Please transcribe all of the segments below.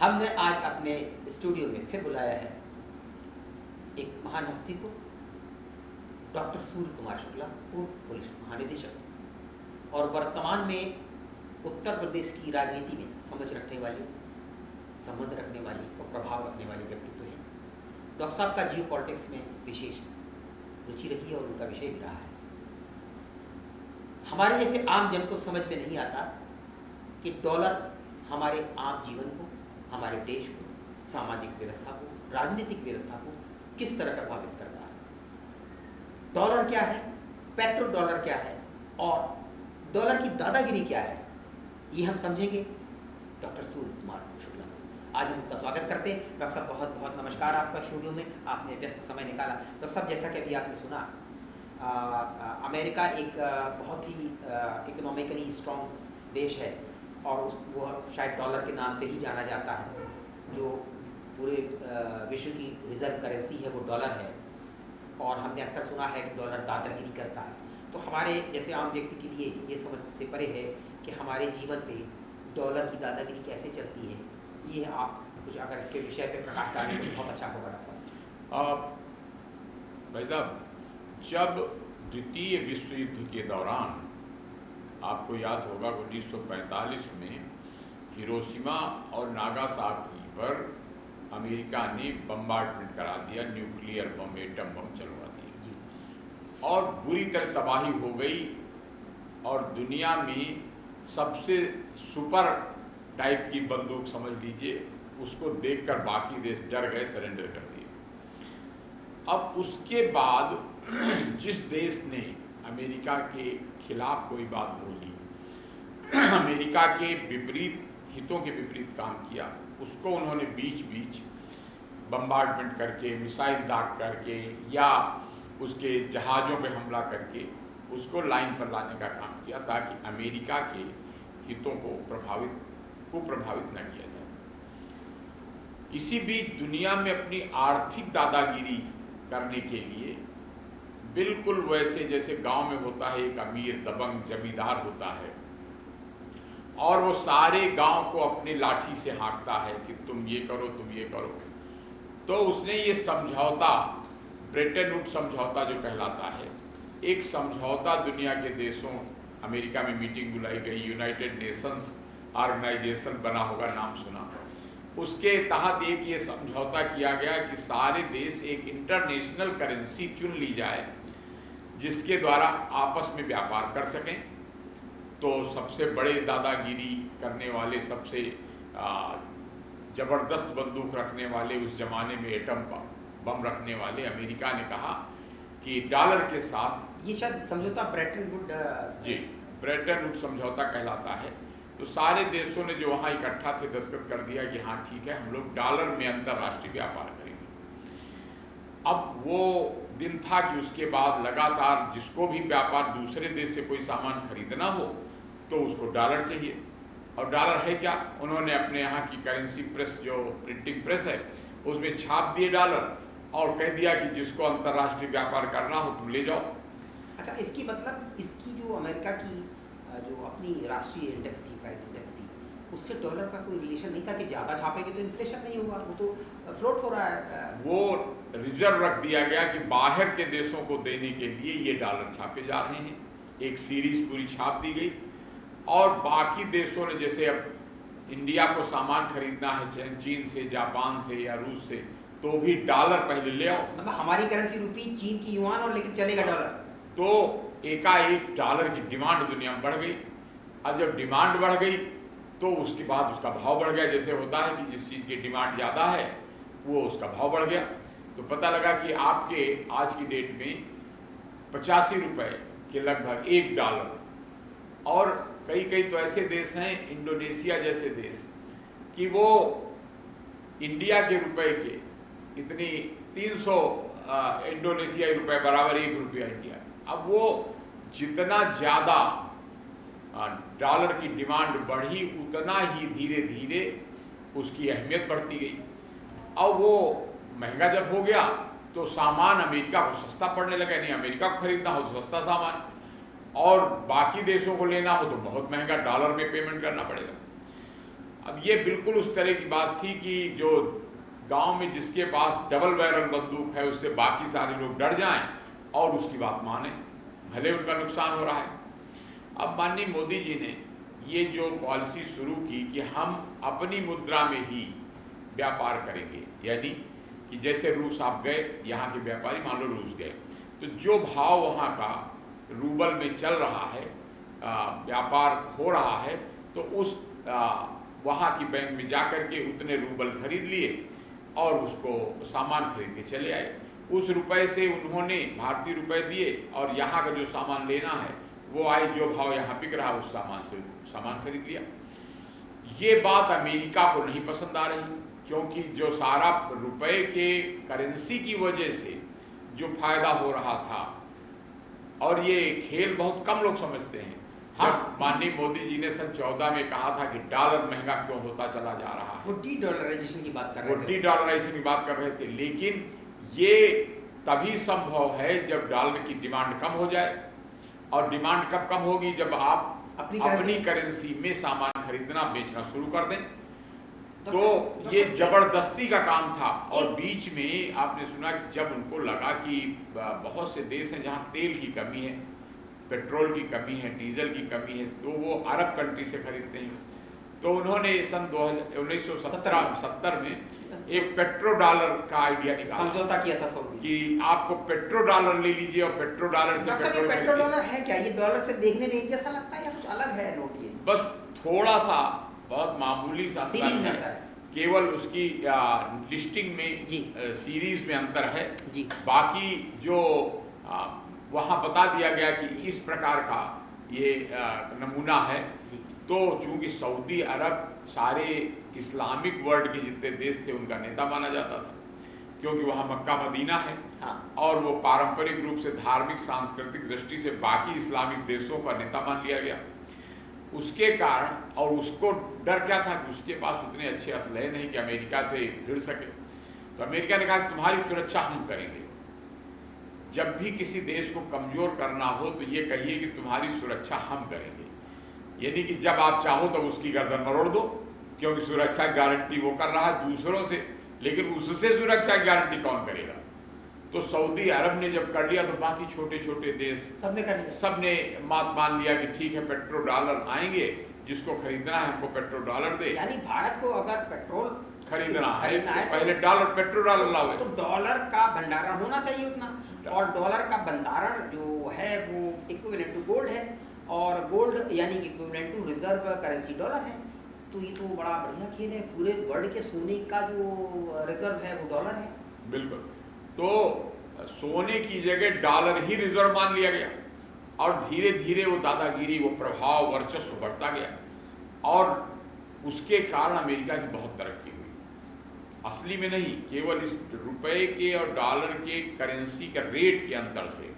हमने आज अपने स्टूडियो में फिर बुलाया है एक महान हस्ती को, डॉक्टर सूर्य कुमार शुक्ला, पूर्व पुलिस महानिदेशक और वर्तमान में उत्तर प्रदेश की राजनीति में समझ रखने वाली, संबंध रखने वाली और प्रभाव रखने वाली व्यक्तित्व है। डॉक्टर साहब का जियो पॉलिटिक्स में विशेष रुचि रही है और उनका विषय भी रहा है। हमारे जैसे आम जन को समझ में नहीं आता कि डॉलर हमारे आम जीवन को, हमारे देश को, सामाजिक व्यवस्था को, राजनीतिक व्यवस्था को किस तरह प्रभावित करता है। डॉलर क्या है, पेट्रो डॉलर क्या है और डॉलर की दादागिरी क्या है, ये हम समझेंगे डॉक्टर सूर्य कुमार शुक्ला से। आज हम उनका स्वागत करते हैं। डॉक्टर साहब बहुत बहुत नमस्कार आपका स्टूडियो में, आपने व्यस्त समय निकाला। डॉक्टर साहब, जैसा कि अभी आपने सुना, अमेरिका एक बहुत ही इकोनॉमिकली स्ट्रॉन्ग देश है और वो शायद डॉलर के नाम से ही जाना जाता है। जो पूरे विश्व की रिजर्व करेंसी है वो डॉलर है और हमने अक्सर सुना है कि डॉलर दादागिरी करता है। तो हमारे जैसे आम व्यक्ति के लिए ये समझ से परे है कि हमारे जीवन पे डॉलर की दादागिरी कैसे चलती है। ये आप कुछ अगर इसके विषय पे प्रकाश डालें तो बहुत अच्छा होगा डॉक्टर साहब। भाई साहब, जब द्वितीय विश्व युद्ध के दौरान आपको याद होगा 1945 में हिरोशिमा और नागासाकी पर अमेरिका ने बम्बार्डमेंट करा दिया, न्यूक्लियर बम, एटम बम चलवा दिया और बुरी तरह तबाही हो गई और दुनिया में सबसे सुपर टाइप की बंदूक समझ लीजिए, उसको देखकर बाकी देश डर गए, सरेंडर कर दिए। अब उसके बाद जिस देश ने अमेरिका के खिलाफ कोई बात बोली, अमेरिका के विपरीत हितों के विपरीत काम किया, उसको उन्होंने बीच बीच बम्बार्डमेंट करके, मिसाइल दाग करके या उसके जहाज़ों पे हमला करके उसको लाइन पर लाने का काम किया ताकि अमेरिका के हितों को प्रभावित न किया जाए। इसी बीच दुनिया में अपनी आर्थिक दादागिरी करने के लिए बिल्कुल वैसे जैसे गांव में होता है एक अमीर दबंग जमींदार होता है और वो सारे गांव को अपनी लाठी से हाँकता है कि तुम ये करो, तुम ये करो। तो उसने ये समझौता, ब्रेटन वुड्स समझौता जो कहलाता है, एक समझौता दुनिया के देशों, अमेरिका में मीटिंग बुलाई गई, यूनाइटेड नेशंस ऑर्गेनाइजेशन बना होगा, नाम सुना, उसके तहत एक ये समझौता किया गया कि सारे देश एक इंटरनेशनल करेंसी चुन ली जाए जिसके द्वारा आपस में व्यापार कर सकें। तो सबसे बड़े दादागिरी करने वाले, सबसे जबरदस्त बंदूक रखने वाले, उस जमाने में एटम बम रखने वाले अमेरिका ने कहा कि डॉलर के साथ, ये शायद समझौता Brayton would, ji Brayton would समझौता कहलाता है। तो सारे देशों ने जो वहाँ इकट्ठा थे दस्तखत कर दिया कि हाँ ठीक है, हम लोग डॉलर में अंतर्राष्ट्रीय व्यापार करेंगे। अब वो दिन था कि उसके बाद लगातार जिसको भी व्यापार दूसरे देश से कोई सामान खरीदना हो तो उसको डॉलर चाहिए। और डॉलर है क्या, उन्होंने अपने यहाँ की करेंसी प्रेस, जो प्रिंटिंग प्रेस है, उसमें छाप दिए डॉलर और कह दिया कि जिसको अंतर्राष्ट्रीय व्यापार करना हो तुम ले जाओ। अच्छा, इसकी मतलब इसकी जो अमेरिका की जो अपनी राष्ट्रीय इंडेक्स थी, प्राइस इंडेक्स थी, उससे डॉलर का कोई रिलेशन नहीं था कि ज़्यादा छापेंगे तो इन्फ्लेशन नहीं होगा, वो तो फ्लोट हो रहा है। वो रिजर्व रख दिया गया कि बाहर के देशों को देने के लिए ये डॉलर छापे जा रहे हैं। एक सीरीज पूरी छाप दी गई और बाकी देशों ने, जैसे अब इंडिया को सामान खरीदना है चीन से, जापान से या रूस से, तो भी डॉलर पहले ले आओ। मतलब हमारी करेंसी रुपी, चीन की युआन, और लेकिन चलेगा डॉलर। तो एकाएक डॉलर की डिमांड दुनिया में बढ़ गई। अब जब डिमांड बढ़ गई तो उसके बाद उसका भाव बढ़ गया। जैसे होता है कि जिस चीज़ की डिमांड ज़्यादा है वो उसका भाव बढ़ गया। तो पता लगा कि आपके आज की डेट में 85 रुपये के लगभग $1, और कई कई तो ऐसे देश हैं, इंडोनेशिया जैसे देश, कि वो इंडिया के रुपए के इतनी 300 इंडोनेशियाई रुपए बराबर ₹1 इंडिया। अब वो जितना ज़्यादा डॉलर की डिमांड बढ़ी उतना ही धीरे धीरे उसकी अहमियत बढ़ती गई। अब वो महंगा जब हो गया तो सामान अमेरिका को सस्ता पड़ने लगा। नहीं, अमेरिका को खरीदना हो तो सस्ता सामान, और बाकी देशों को लेना हो तो बहुत महंगा डॉलर में पेमेंट करना पड़ेगा। अब ये बिल्कुल उस तरह की बात थी कि जो गांव में जिसके पास डबल बैरल बंदूक है उससे बाकी सारे लोग डर जाएं और उसकी बात माने, भले उनका नुकसान हो रहा है। अब माननीय मोदी जी ने ये जो पॉलिसी शुरू की कि हम अपनी मुद्रा में ही व्यापार करेंगे, यानी कि जैसे रूस आप गए, यहाँ के व्यापारी मान लो रूस गए, तो जो भाव वहाँ का रूबल में चल रहा है, व्यापार हो रहा है, तो उस वहाँ की बैंक में जाकर के उतने रूबल खरीद लिए और उसको सामान खरीद के चले आए। उस रुपए से उन्होंने भारतीय रुपए दिए और यहाँ का जो सामान लेना है वो आए, जो भाव यहाँ बिक रहा उस सामान से सामान खरीद लिया। ये बात अमेरिका को नहीं पसंद आ रही, क्योंकि जो सारा रुपए के करेंसी की वजह से जो फायदा हो रहा था, और ये खेल बहुत कम लोग समझते हैं। हाँ, माननीय मोदी जी ने सन 14 में कहा था कि डॉलर महंगा क्यों होता चला जा रहा है, वो डी-डॉलराइजेशन की बात कर रहे थे, वो डी-डॉलराइजेशन की बात कर रहे थे। लेकिन ये तभी संभव है जब डॉलर की डिमांड कम हो जाए, और डिमांड कब कम होगी, जब आप अपनी करेंसी में सामान खरीदना बेचना शुरू कर दें। तो ये जबरदस्ती का काम था। और बीच में आपने सुना कि जब उनको लगा कि बहुत से देश हैं जहां तेल की कमी है, पेट्रोल की कमी है, डीजल की कमी है, तो वो अरब कंट्री से खरीदते हैं, तो उन्होंने सन 1970 में एक पेट्रो डॉलर का आइडिया निकाला, समझौता किया था सऊदी कि आपको पेट्रो डॉलर ले लीजिए और पेट्रो डॉलर से पेट्रो डॉलर है क्या? ये डॉलर से देखने में एक जैसा लगता है या कुछ अलग है नोट? ये बस थोड़ा सा बहुत मामूली सा अंतर है, केवल उसकी लिस्टिंग में सीरीज में अंतर है जी। बाकी जो वहाँ बता दिया गया कि इस प्रकार का ये नमूना है। तो चूंकि सऊदी अरब सारे इस्लामिक वर्ल्ड के जितने देश थे उनका नेता माना जाता था, क्योंकि वहाँ मक्का मदीना है। हाँ। और वो पारंपरिक रूप से धार्मिक सांस्कृतिक दृष्टि से बाकी इस्लामिक देशों का नेता मान लिया गया। उसके कारण, और उसको डर क्या था कि उसके पास उतने अच्छे असलहे नहीं कि अमेरिका से भिड़ सके, तो अमेरिका ने कहा कि तुम्हारी सुरक्षा हम करेंगे। जब भी किसी देश को कमजोर करना हो तो ये कहिए कि तुम्हारी सुरक्षा हम करेंगे, यानी कि जब आप चाहो तो उसकी गर्दन मरोड़ दो, क्योंकि सुरक्षा की गारंटी वो कर रहा है दूसरों से, लेकिन उससे सुरक्षा की गारंटी कौन करेगा? तो सऊदी अरब ने जब कर लिया तो बाकी छोटे छोटे देश सबने मान लिया कि ठीक है, पेट्रो डॉलर आएंगे, जिसको खरीदना है हमको पेट्रो डॉलर दे। यानी भारत को अगर पेट्रोल खरीदना है तो पहले डॉलर पेट्रो डॉलर लाओ, तो डॉलर का भंडारण होना चाहिए उतना, और डॉलर का भंडारण जो है वो इक्विवेलेंट टू गोल्ड है, और गोल्ड यानी कि equivalent to reserve currency dollar है। तो ये तो बड़ा बढ़िया खेल है, पूरे वर्ल्ड के सोने का जो रिजर्व है वो डॉलर है। बिल्कुल, तो सोने की जगह डॉलर ही रिजर्व मान लिया गया, और धीरे धीरे वो दादागिरी, वो प्रभाव, वर्चस्व बढ़ता गया, और उसके कारण अमेरिका की बहुत तरक्की हुई। असली में नहीं, केवल इस रुपए के और डॉलर के करेंसी का रेट के अंतर से,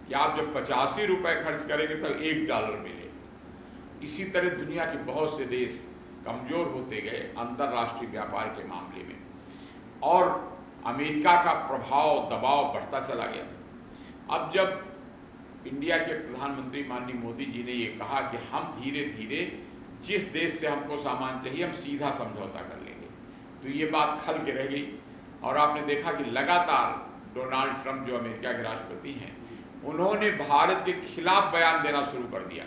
कि आप जब 85 रुपए खर्च करेंगे तो $1 मिले। इसी तरह दुनिया के बहुत से देश कमजोर होते गए अंतर्राष्ट्रीय व्यापार के मामले में, और अमेरिका का प्रभाव दबाव बढ़ता चला गया। अब जब इंडिया के प्रधानमंत्री माननीय मोदी जी ने ये कहा कि हम धीरे धीरे जिस देश से हमको सामान चाहिए हम सीधा समझौता कर लेंगे, तो ये बात खल के रह गई। और आपने देखा कि लगातार डोनाल्ड ट्रंप जो अमेरिका के राष्ट्रपति हैं, उन्होंने भारत के खिलाफ बयान देना शुरू कर दिया।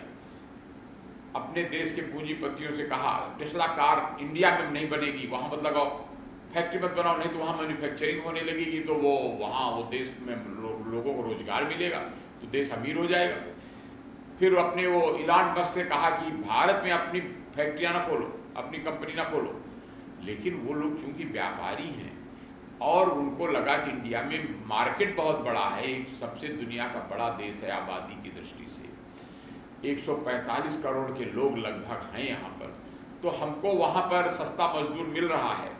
अपने देश के पूंजीपतियों से कहा टेस्ला कार इंडिया में नहीं बनेगी, वहां मत लगाओ, फैक्ट्री मत बनाओ, नहीं तो वहाँ मैन्युफैक्चरिंग होने लगेगी, तो वो देश में लोगों को रोजगार मिलेगा, तो देश अमीर हो जाएगा। फिर अपने वो इलान मस्क से कहा कि भारत में अपनी फैक्ट्रियाँ ना खोलो, अपनी कंपनी ना खोलो। लेकिन वो लोग चूंकि व्यापारी हैं और उनको लगा कि इंडिया में मार्केट बहुत बड़ा है, सबसे दुनिया का बड़ा देश है आबादी की दृष्टि से, 145 करोड़ के लोग लगभग हैं यहाँ पर, तो हमको वहाँ पर सस्ता मजदूर मिल रहा है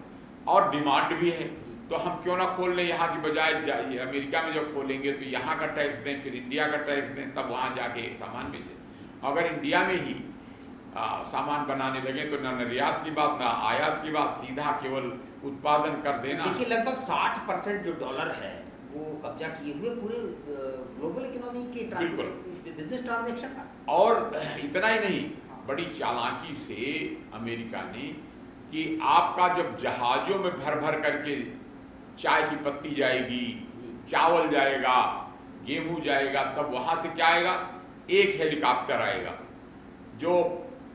और डिमांड भी है, तो हम क्यों ना खोल लें यहाँ की बजाय। अमेरिका में जब खोलेंगे तो यहाँ का टैक्स दें, फिर इंडिया का टैक्स दें, तब वहाँ जाके सामान बेचें। अगर इंडिया में ही सामान बनाने लगे तो ना निर्यात की बात, ना आयात की बात, सीधा केवल उत्पादन कर देना। देखिए लगभग 60% जो डॉलर है वो कब्जा किए हुए पूरे ग्लोबल इकोनॉमी के बिजनेस ट्रांजैक्शन का। और इतना ही नहीं, बड़ी चालाकी से अमेरिका ने कि आपका जब जहाज़ों में भर भर करके चाय की पत्ती जाएगी, चावल जाएगा, गेहूं जाएगा, तब वहाँ से क्या आएगा? एक हेलीकॉप्टर आएगा, जो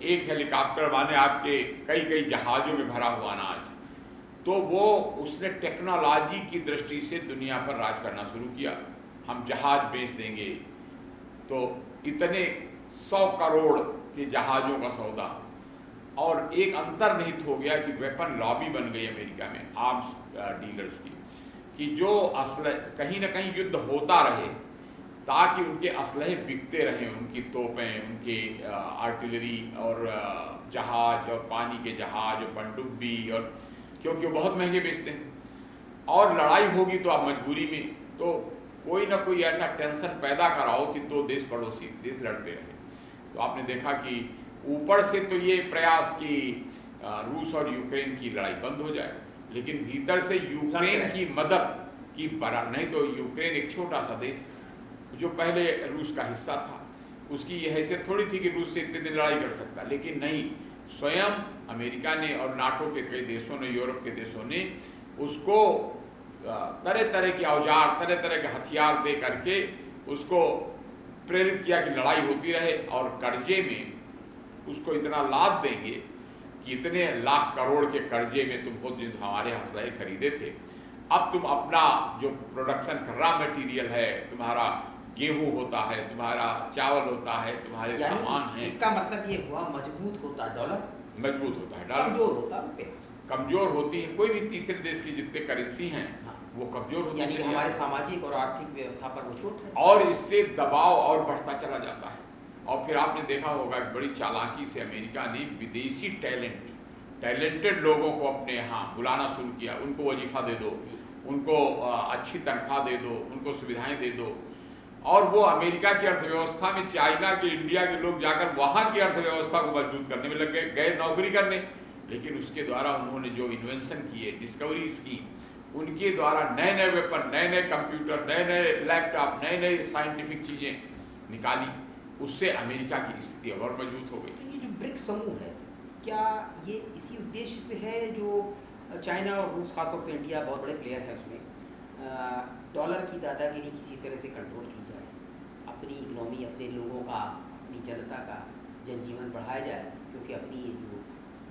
एक हेलीकॉप्टर माने आपके कई कई जहाज़ों में भरा हुआ अनाज। तो वो उसने टेक्नोलॉजी की दृष्टि से दुनिया पर राज करना शुरू किया। हम जहाज बेच देंगे, तो इतने 100 करोड़ के जहाज़ों का सौदा। और एक अंतर्निहित हो गया कि वेपन लॉबी बन गई अमेरिका में आर्म्स डीलर्स की, कि जो असलहे कहीं ना कहीं युद्ध होता रहे ताकि उनके असलहे बिकते रहें, उनकी तोपें, उनके आर्टिलरी और जहाज और पानी के जहाज और पनडुब्बी, और क्योंकि वो बहुत महंगे बेचते हैं। और लड़ाई होगी तो आप मजबूरी में तो कोई ना कोई ऐसा टेंशन पैदा कराओ कि दो देश पड़ोसी देश लड़ते रहे। तो आपने देखा कि ऊपर से तो ये प्रयास कि रूस और यूक्रेन की लड़ाई बंद हो जाए, लेकिन भीतर से यूक्रेन की मदद की बड़ा नहीं। तो यूक्रेन एक छोटा सा देश जो पहले रूस का हिस्सा था, उसकी यह हैसियत थोड़ी थी कि रूस से इतने दिन लड़ाई कर सकता, लेकिन नहीं, स्वयं अमेरिका ने और नाटो के कई देशों ने, यूरोप के देशों ने उसको तरह तरह के औजार, तरह तरह के हथियार दे करके उसको प्रेरित किया कि लड़ाई होती रहे, और कर्जे में उसको इतना लाभ देंगे कि इतने लाख करोड़ के कर्जे में तुम खुद जो हमारे असलहे खरीदे थे, अब तुम अपना जो प्रोडक्शन का रॉ मटेरियल है, तुम्हारा गेहूं होता है, तुम्हारा चावल होता है, तुम्हारे सामान है। इसका मतलब ये हुआ मजबूत होता डॉलर, मजबूत होता है डॉलर, कमजोर होता रुपया, कमजोर होती है। कोई भी तीसरे देश की जितने करेंसी हैं वो कमजोर होती है, यानी कि हमारे सामाजिक और आर्थिक व्यवस्था पर वो चोट है, और इससे दबाव और बढ़ता चला जाता है। और फिर आपने देखा होगा कि बड़ी चालाकी से अमेरिका ने विदेशी टैलेंटेड लोगों को अपने यहाँ बुलाना शुरू किया। उनको वजीफा दे दो, उनको अच्छी तनख्वाह दे दो, उनको सुविधाएं दे दो, और वो अमेरिका की अर्थव्यवस्था में चाइना के, इंडिया के लोग जाकर वहाँ की अर्थव्यवस्था को मजबूत करने में लग गए नौकरी करने। लेकिन उसके द्वारा उन्होंने जो इन्वेंशन किए, डिस्कवरीज की, उनके द्वारा नए नए वेपन, नए नए कंप्यूटर, नए नए लैपटॉप, नए नए साइंटिफिक चीज़ें निकाली, उससे अमेरिका की स्थिति और मजबूत हो गई। तो ये जो ब्रिक्स समूह है, क्या ये इसी उद्देश्य से है जो चाइना और रूस, खासतौर से इंडिया बहुत बड़े प्लेयर है उसमें, डॉलर की दादागिरी किसी तरह से कंट्रोल की जाए, अपनी इकोनॉमी, अपने लोगों का, अपनी जनता का जनजीवन बढ़ाया जाए, क्योंकि अपनी ये जो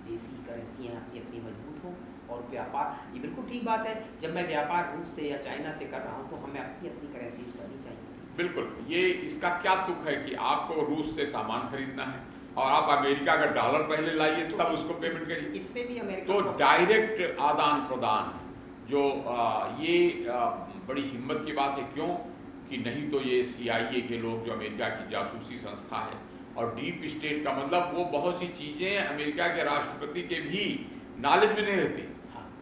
देसी करेंसी हैं अपनी मजबूत हो, और व्यापार, ये बिल्कुल ठीक बात है, जब मैं व्यापार रूस से या चाइना से कर रहा हूँ तो हमें अपनी करेंसी करनी चाहिए। बिल्कुल, ये इसका क्या तुक है कि आपको रूस से सामान खरीदना है और आप अमेरिका का डॉलर पहले लाइए तो तब उसको पेमेंट करिए। इसमें भी अमेरिका तो डायरेक्ट आदान प्रदान जो ये बड़ी हिम्मत की बात है। क्यों कि नहीं तो ये CIA के लोग, जो अमेरिका की जासूसी संस्था है, और डीप स्टेट का मतलब वो बहुत सी चीज़ें अमेरिका के राष्ट्रपति के भी नॉलेज में नहीं रहती,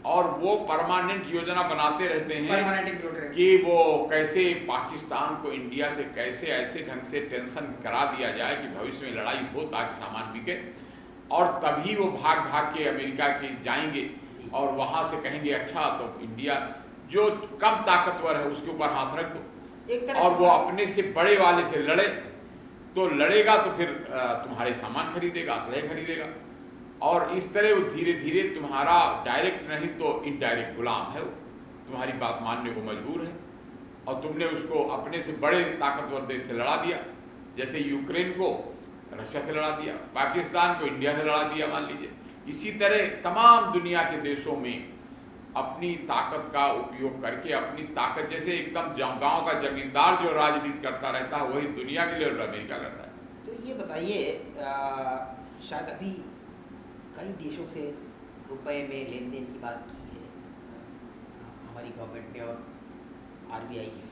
और वो परमानेंट योजना बनाते रहते हैं कि वो कैसे पाकिस्तान को इंडिया से कैसे ऐसे ढंग से टेंशन करा दिया जाए कि भविष्य में लड़ाई हो ताकि सामान बिके, और तभी वो भाग भाग के अमेरिका के जाएंगे और वहाँ से कहेंगे अच्छा तो इंडिया जो कम ताकतवर है उसके ऊपर हाथ रख दो, और वो अपने से बड़े वाले से लड़े, तो लड़ेगा तो फिर तुम्हारे सामान खरीदेगा, असलहे खरीदेगा, और इस तरह वो धीरे धीरे तुम्हारा डायरेक्ट नहीं तो इनडायरेक्ट गुलाम है, वो तुम्हारी बात मानने को मजबूर है, और तुमने उसको अपने से बड़े ताकतवर देश से लड़ा दिया। जैसे यूक्रेन को रशिया से लड़ा दिया, पाकिस्तान को इंडिया से लड़ा दिया, मान लीजिए। इसी तरह तमाम दुनिया के देशों में अपनी ताकत का उपयोग करके, अपनी ताकत, जैसे एकदम गांव का जमींदार जो राजनीति करता रहता है वही दुनिया के लिए अमेरिका करता है। तो ये बताइए, शायद अभी कई देशों से रुपए में लेन देन की बात की है हमारी गवर्नमेंट ने और RBI ने,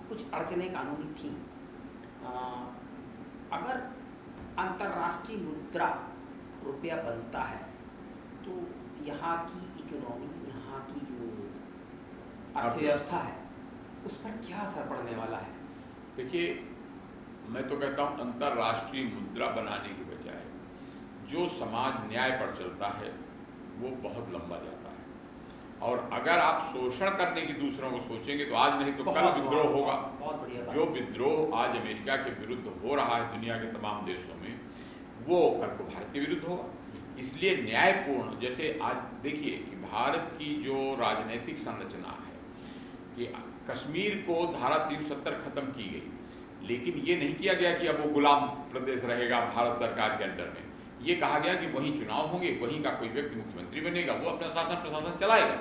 कुछ अड़चनें कानूनी थी। अगर अंतर्राष्ट्रीय मुद्रा रुपया बनता है तो यहाँ की इकोनॉमी, यहाँ की जो अर्थव्यवस्था है उस पर क्या असर पड़ने वाला है? देखिए, मैं तो कहता हूँ अंतर्राष्ट्रीय मुद्रा बनाने की बजाय जो समाज न्याय पर चलता है वो बहुत लंबा जाता है, और अगर आप शोषण करने की दूसरों को सोचेंगे तो आज नहीं तो कल विद्रोह होगा। बहुत बढ़िया। जो विद्रोह आज अमेरिका के विरुद्ध हो रहा है दुनिया के तमाम देशों में, वो कल को भारत के विरुद्ध होगा। इसलिए न्यायपूर्ण, जैसे आज देखिए कि भारत की जो राजनीतिक संरचना है कि कश्मीर को धारा 370 खत्म की गई, लेकिन ये नहीं किया गया कि अब वो गुलाम प्रदेश रहेगा भारत सरकार के अंडर में। ये कहा गया कि वहीं चुनाव होंगे, वहीं का कोई व्यक्ति मुख्यमंत्री बनेगा, वो अपना शासन प्रशासन चलाएगा।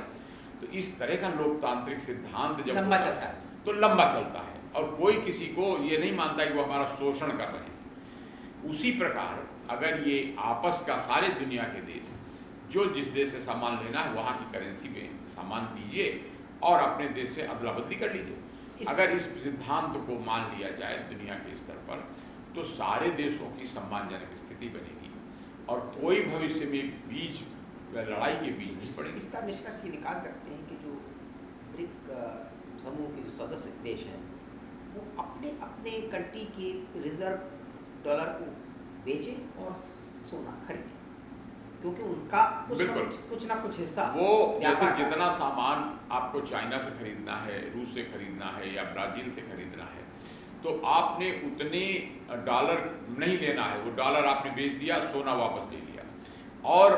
तो इस तरह का लोकतांत्रिक सिद्धांत जब लंबा चलता है, तो लंबा चलता है और कोई किसी को ये नहीं मानता कि वो हमारा शोषण कर रहे हैं। उसी प्रकार अगर ये आपस का सारे दुनिया के देश जो जिस देश से सामान लेना है वहाँ की करेंसी में सामान दीजिए और अपने देश से अदला बदली कर लीजिए। अगर इस सिद्धांत को मान लिया जाए दुनिया के स्तर पर तो सारे देशों की सम्मानजनक स्थिति बनेगी और कोई भविष्य में बीज लड़ाई के बीज नहीं पड़ेगी। इसका निष्कर्ष ये निकाल सकते हैं कि जो ब्रिक समूह के जो सदस्य देश हैं वो अपने अपने कंट्री के रिजर्व डॉलर को बेचें और सोना खरीदें, क्योंकि उनका कुछ ना कुछ हिस्सा वो जैसे जितना सामान आपको चाइना से खरीदना है, रूस से खरीदना है या ब्राजील से खरीदना है तो आपने उतने डॉलर नहीं लेना है, वो डॉलर आपने बेच दिया, सोना वापस ले लिया और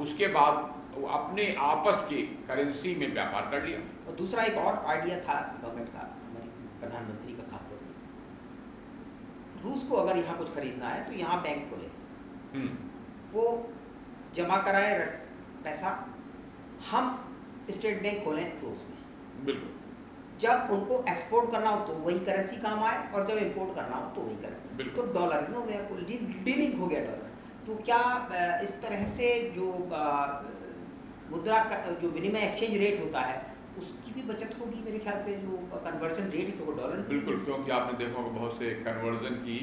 उसके बाद वो अपने आपस के करेंसी में व्यापार कर लिया। और दूसरा एक और आइडिया था गवर्नमेंट का, प्रधानमंत्री का खासतौर से, रूस को अगर यहाँ कुछ खरीदना है तो यहाँ बैंक खोले, वो जमा कराए पैसा, हम स्टेट बैंक खोलें रूस में। बिल्कुल। जब उनको एक्सपोर्ट करना हो तो वही करेंसी काम आए और जब इंपोर्ट करना हो तो वही करेंसी, तो डॉलर डीलिंग हो गया डॉलर। तो क्या इस तरह से जो मुद्रा का जो विनिमय एक्सचेंज रेट होता है उसकी भी बचत होगी मेरे ख्याल से, जो कन्वर्जन रेट है तो वो डॉलर। बिल्कुल, क्योंकि आपने देखा होगा बहुत से कन्वर्जन की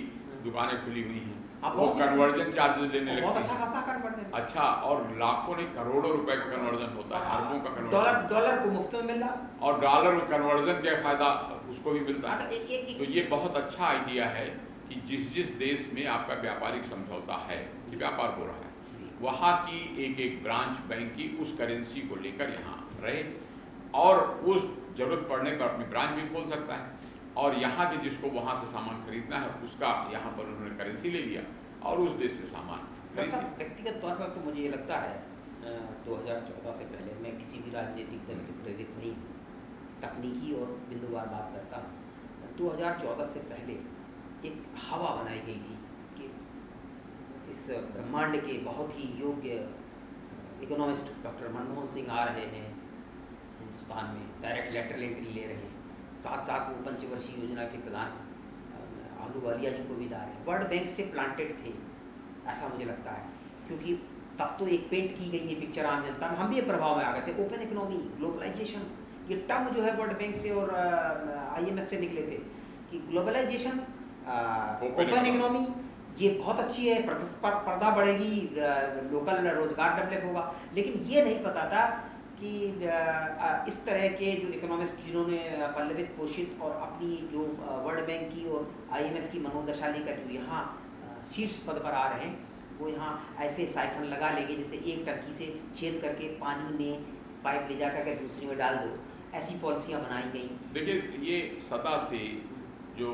दुकानें खुली हुई हैं, वो कन्वर्जन चार्जेस लेने लगते हैं, बहुत अच्छा खासा कन्वर्जन, अच्छा, और लाखों नहीं करोड़ों रुपए का कन्वर्जन होता है, अरबों का कन्वर्जन, डॉलर को मुफ्त में मिल रहा और डॉलर कन्वर्जन का फायदा उसको भी मिलता है। अच्छा, तो ये बहुत अच्छा आइडिया है कि जिस जिस देश में आपका व्यापारिक समझौता है कि व्यापार हो रहा है वहाँ की एक एक ब्रांच बैंक की उस करेंसी को लेकर यहाँ रहे और उस जरूरत पड़ने पर अपनी ब्रांच भी खोल सकता है और यहाँ के जिसको वहाँ से सामान खरीदना है उसका यहाँ पर उन्होंने करेंसी ले लिया और उस देश से सामान खरीद। व्यक्तिगत तौर पर तो मुझे ये लगता है 2014 से पहले मैं किसी भी राजनीतिक दल से प्रेरित नहीं हूँ, तकनीकी और बिंदुवार बात करता हूँ। 2014 से पहले एक हवा बनाई गई थी कि इस ब्रह्मांड के बहुत ही योग्य इकोनॉमिस्ट डॉक्टर मनमोहन सिंह आ रहे हैं हिंदुस्तान में, डायरेक्ट लेटरल एंट्री ले रहे हैं, साथ साथ वो पंचवर्षीय योजना के प्रधान आहलूवालिया जी को भी ला रहे हैं, वर्ल्ड बैंक से प्लांटेड थे ऐसा मुझे लगता है, क्योंकि तब तो एक पेंट की गई ये पिक्चर आम जनता में, हम भी ये प्रभाव में आ गए थे। ओपन इकोनॉमी, ग्लोबलाइजेशन, ये टर्म जो है वर्ल्ड बैंक से और IMF से निकले थे कि ग्लोबलाइजेशन, ओपन इकोनॉमी ये बहुत अच्छी है, प्रतिस्पर्धा बढ़ेगी, लोकल रोजगार डेवलप होगा, लेकिन ये नहीं पता था कि इस तरह के जो इकोनॉमिस्ट जिन्होंने पल्लवित पोषित और अपनी जो वर्ल्ड बैंक की और IMF की मनोदशा लेकर जो यहाँ शीर्ष पद पर आ रहे हैं वो यहाँ ऐसे साइफन लगा लेंगे जैसे एक टंकी से छेद करके पानी में पाइप ले जा करके दूसरी में डाल दो, ऐसी पॉलिसियाँ बनाई गई। देखिए ये सदा से जो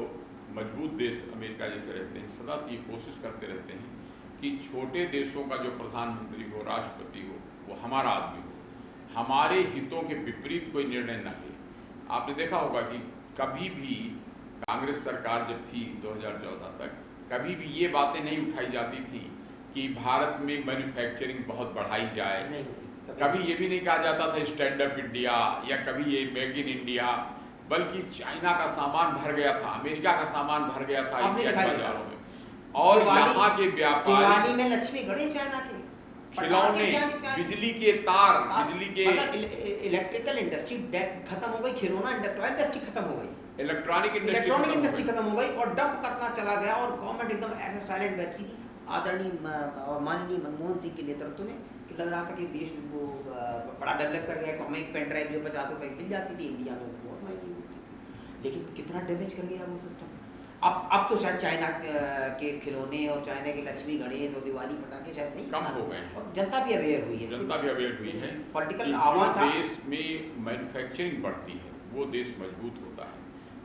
मजबूत देश अमेरिका जैसे रहते हैं सदा से ये कोशिश करते रहते हैं कि छोटे देशों का जो प्रधानमंत्री हो, राष्ट्रपति हो, वो हमारा आदमी हो, हमारे हितों के विपरीत कोई निर्णय न ले। आपने देखा होगा कि कभी भी कांग्रेस सरकार जब थी 2014 तक कभी भी ये बातें नहीं उठाई जाती थी कि भारत में मैन्युफैक्चरिंग बहुत बढ़ाई जाए, कभी ये भी नहीं कहा जाता था स्टैंड अप इंडिया या कभी ये मेक इन इंडिया, बल्कि चाइना का सामान भर गया था, अमेरिका का सामान भर गया था इंडिया के बाजारों में, और यहाँ के व्यापारी में लक्ष्मी गणेश चाइना के खिलौने, बिजली के तार, बिजली के इलेक्ट्रिकल इंडस्ट्री खत्म हो गई, खिलौना इंडस्ट्री खत्म हो गई, इलेक्ट्रॉनिक इंडस्ट्री खत्म हो गई और डंप करना चला गया और गवर्नमेंट एकदम ऐसे साइलेंट बैठी थी आदरणीय और माननीय मनमोहन सिंह के नेतृत्व में कि लग रहा था कि देश को बड़ा डेवलप कर गया, हमें एक पेन ड्राइव जो 50 रुपए मिल जाती थी इंडिया में बहुत महंगी होती थी, लेकिन कितना डैमेज कर गया वो सिस्टम। अब तो शायद चाइना के खिलौने और चाइना के लक्ष्मी गणेश और दिवाली पटाखे शायद नहीं कम हो गए और जनता भी अवेयर हुई है, पॉलिटिकल आवाज था। देश में मैन्युफैक्चरिंग बढ़ती है वो देश मजबूत होता है,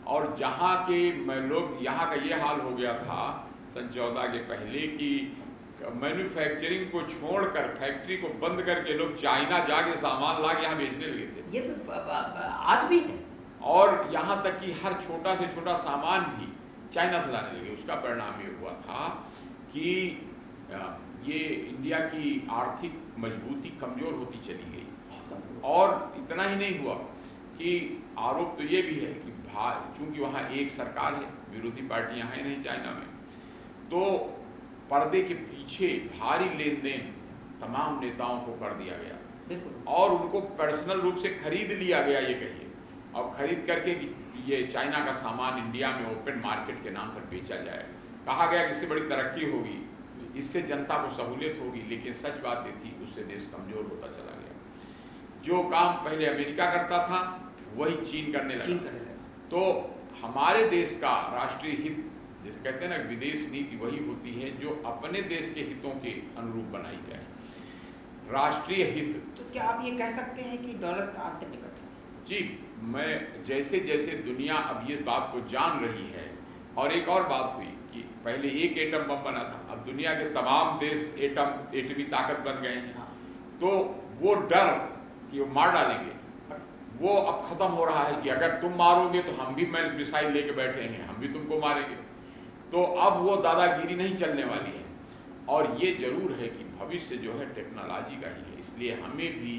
और जहाँ के लोग यहाँ का ये हाल हो गया था सन 14 के पहले कि मैन्युफैक्चरिंग को छोड़कर, फैक्ट्री को बंद करके लोग चाइना जाके सामान ला के यहाँ बेचने लगे थे। ये तो आज भी है। और यहाँ तक कि हर छोटा से छोटा सामान भी चाइना से लाने लगे। उसका परिणाम ये हुआ था कि ये इंडिया की आर्थिक मजबूती कमजोर होती चली गई। और इतना ही नहीं हुआ कि आरोप तो ये भी है कि चूंकि वहाँ एक सरकार है, विरोधी पार्टियां हैं नहीं चाइना में, तो पर्दे के पीछे भारी लेन देन तमाम नेताओं को कर दिया गया और उनको पर्सनल रूप से खरीद लिया गया, ये कहिए, और खरीद करके ये चाइना का सामान इंडिया में ओपन मार्केट के नाम पर बेचा जाए। कहा गया कि इससे बड़ी तरक्की होगी, इससे जनता को सहूलियत होगी, लेकिन सच बात ये थी उससे देश कमजोर होता चला गया। जो काम पहले अमेरिका करता था वही चीन करने लगा। तो हमारे देश का राष्ट्रीय हित, जिसे कहते हैं ना, विदेश नीति वही होती है जो अपने देश के हितों के अनुरूप बनाई जाए। राष्ट्रीय हित। तो क्या आप ये कह सकते हैं कि डॉलर का अंत निकट है? जी, मैं जैसे जैसे दुनिया अब ये बात को जान रही है, और एक और बात हुई कि पहले एक एटम बम बना था, अब दुनिया के तमाम देश एटमी ताकत बन गए हैं। तो वो डर कि वो मार डालेंगे, वो अब खत्म हो रहा है कि अगर तुम मारोगे तो हम भी मिसाइल लेके बैठे हैं, हम भी तुमको मारेंगे। तो अब वो दादागिरी नहीं चलने वाली है। और ये जरूर है कि भविष्य जो है टेक्नोलॉजी का ही है, इसलिए हमें भी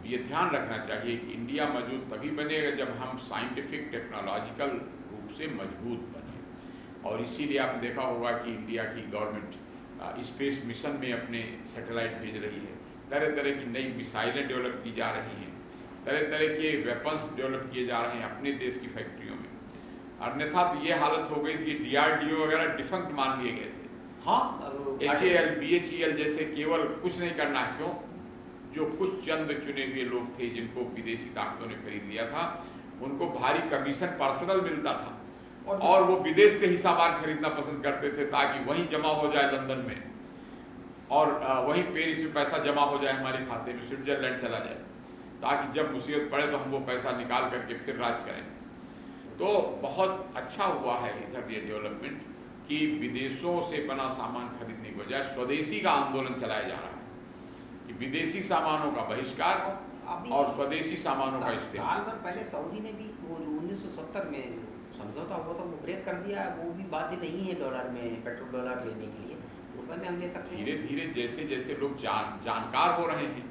ये ध्यान रखना चाहिए कि इंडिया मजबूत तभी बनेगा जब हम साइंटिफिक टेक्नोलॉजिकल रूप से मजबूत बने। और इसीलिए आपने देखा होगा कि इंडिया की गवर्नमेंट स्पेस मिशन में अपने सैटेलाइट भेज रही है, तरह तरह की नई मिसाइलें डेवलप की जा रही हैं, तरह तरह के वेपन्स डेवलप किए जा रहे हैं अपने देश की फैक्ट्रियों में। अन्यथा तो ये हालत हो गई थी, DRDO वगैरह डिफंक्ट मान लिए गए थे। हाँ, HAL BHEL जैसे केवल कुछ नहीं करना है, क्यों? जो कुछ चंद चुने हुए लोग थे जिनको विदेशी ताकतों ने खरीद लिया था, उनको भारी कमीशन पर्सनल मिलता था और वो विदेश से ही सामान खरीदना पसंद करते थे ताकि वहीं जमा हो जाए लंदन में, और वहीं पेरिस में पैसा जमा हो जाए हमारे खाते में, स्विट्जरलैंड चला जाए, ताकि जब मुसीबत पड़े तो हम वो पैसा निकाल करके फिर राज करें। तो बहुत अच्छा हुआ है इधर ये डेवलपमेंट कि विदेशों से बना सामान खरीदने की बजाय स्वदेशी का आंदोलन चलाया जा रहा है कि विदेशी सामानों का बहिष्कार और स्वदेशी सामानों का इस्तेमाल। साल भर पहले सऊदी ने भी वो 1970 में समझौता हुआ था, वो ब्रेक कर दिया। वो भी बाध्य नहीं है डॉलर में, पेट्रोल डॉलर लेने के लिए, रुपए में हम ले सकते हैं। धीरे धीरे जैसे जैसे लोग जानकार हो रहे हैं,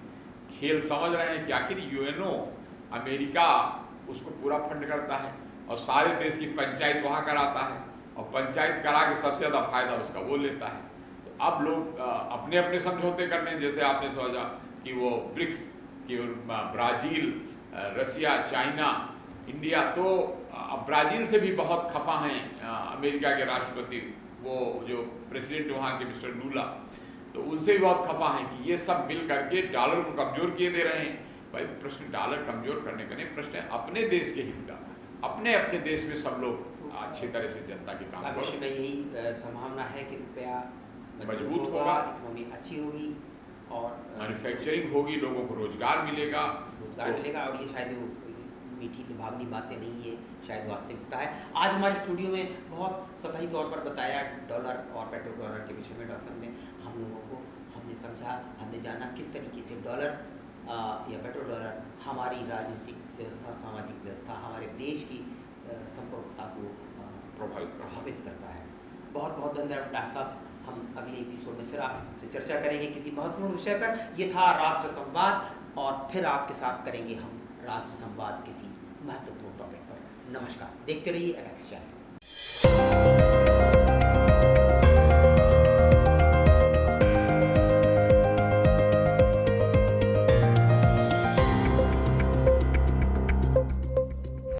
खेल समझ रहे हैं कि आखिर UNO अमेरिका उसको पूरा फंड करता है और सारे देश की पंचायत वहाँ कराता है, और पंचायत करा के सबसे ज़्यादा फायदा उसका वो लेता है। तो अब लोग अपने अपने समझौते करने हैं। जैसे आपने सोचा कि वो ब्रिक्स की ब्राज़ील, रसिया, चाइना, इंडिया, तो अब ब्राज़ील से भी बहुत खफा हैं अमेरिका के राष्ट्रपति, वो जो प्रेसिडेंट वहाँ के मिस्टर लूला, तो उनसे भी बहुत खफा हैं कि ये सब मिल करके डॉलर को कमजोर किए दे रहे हैं। भाई प्रश्न डॉलर कमजोर करने का नहीं, प्रश्न है अपने देश के हित का। अपने अपने देश में सब लोग अच्छी तरह से जनता के काम भविष्य में यही संभावना है कि रुपया मजबूत होगा, इकोनॉमी अच्छी होगी और मैन्युफैक्चरिंग होगी, लोगों को रोजगार मिलेगा और ये शायद मीठी लुभावनी बातें नहीं है, शायद वास्तविकता है। आज हमारे स्टूडियो में बहुत सतही तौर पर बताया डॉलर और पेट्रोल डॉलर के विषय में डॉक्टर साहब ने हम लोगों को, हमने समझा, हमने जाना किस तरीके से डॉलर या पेट्रोल डॉलर हमारी राजनीतिक व्यवस्था, सामाजिक व्यवस्था, हमारे देश की संप्रभुता को प्रभावित करता है। बहुत बहुत धन्यवाद डॉक्टर साहब। हम अगले एपिसोड में फिर आपसे चर्चा करेंगे किसी महत्वपूर्ण विषय पर। ये था राष्ट्र संवाद, और फिर आपके साथ करेंगे हम राष्ट्र संवाद किसी महत्वपूर्ण टॉपिक पर। नमस्कार, देखते रहिए NX चैनल।